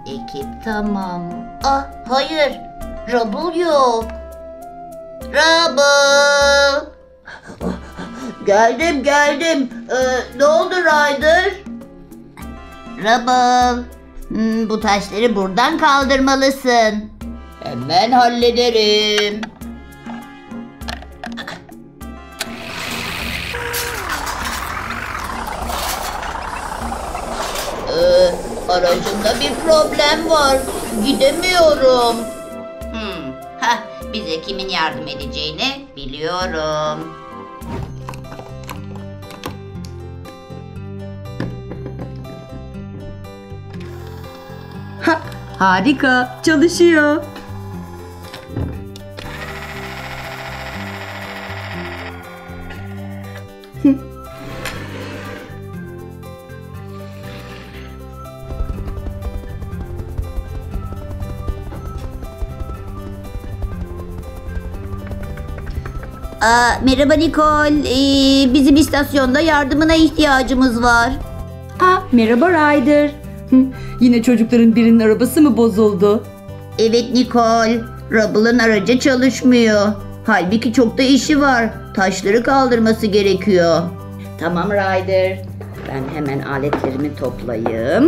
Ekip tamam. Ah hayır. Rubble yok. Rubble. Geldim. Ne oldu Ryder? Rubble. Bu taşları buradan kaldırmalısın. Hemen hallederim. Aracımda bir problem var. Gidemiyorum. Bize kimin yardım edeceğini biliyorum. Harika, çalışıyor. Merhaba Nicole. Bizim istasyonda yardımına ihtiyacımız var. Merhaba Ryder. Yine çocukların birinin arabası mı bozuldu? Evet Nicole. Rubble'ın aracı çalışmıyor. Halbuki çok da işi var. Taşları kaldırması gerekiyor. Tamam Ryder. Ben hemen aletlerimi toplayayım.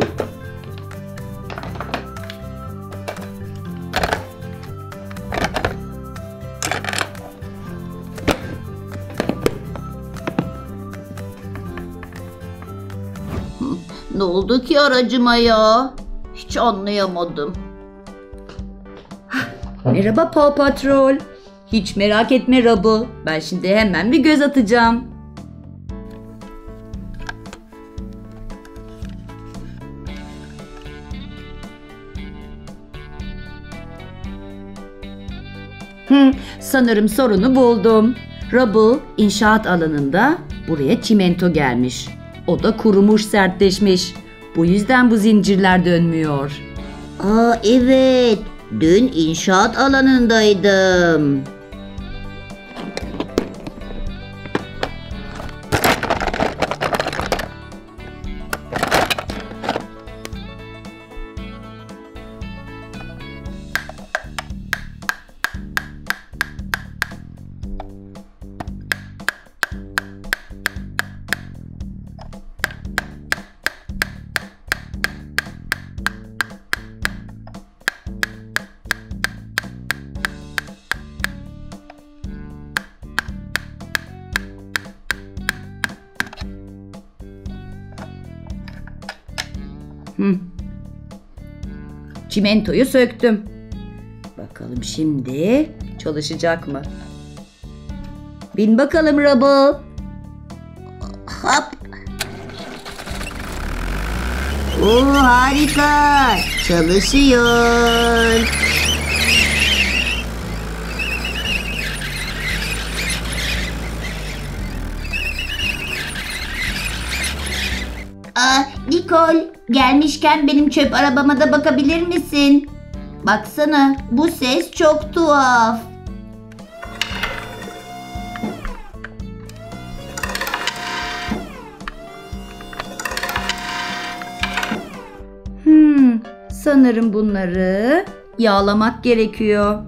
Ne oldu ki aracıma ya? Hiç anlayamadım. Merhaba Paw Patrol. Hiç merak etme Rubble. Ben şimdi hemen bir göz atacağım. Sanırım sorunu buldum. Rubble inşaat alanında buraya çimento gelmiş. O da kurumuş, sertleşmiş. Bu yüzden bu zincirler dönmüyor. Evet. Dün inşaat alanındaydım. Çimentoyu söktüm. Bakalım şimdi çalışacak mı? Bin bakalım Rubble. Hop. Harika. Çalışıyor. Nicole, gelmişken benim çöp arabama da bakabilir misin? Baksana, bu ses çok tuhaf. Sanırım bunları yağlamak gerekiyor.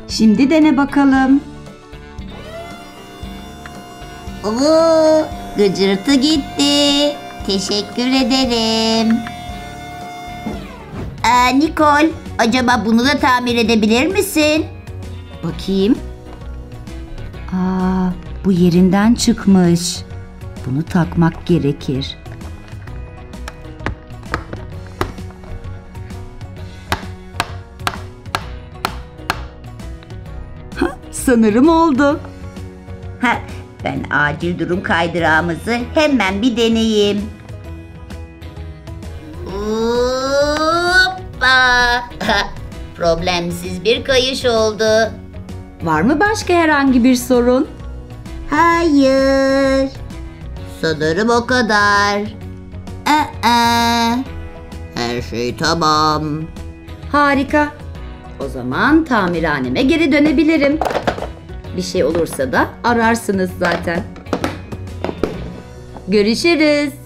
Şimdi dene bakalım. Gıcırtı gitti. Teşekkür ederim. Nicole, acaba bunu da tamir edebilir misin? Bakayım. Bu yerinden çıkmış. Bunu takmak gerekir. Sanırım oldu. Ben acil durum kaydırağımızı hemen bir deneyeyim. Hoppa! Problemsiz bir kayış oldu. Var mı başka herhangi bir sorun? Hayır. Sanırım o kadar. Her şey tamam. Harika. O zaman tamirhaneme geri dönebilirim. Bir şey olursa da ararsınız zaten. Görüşürüz.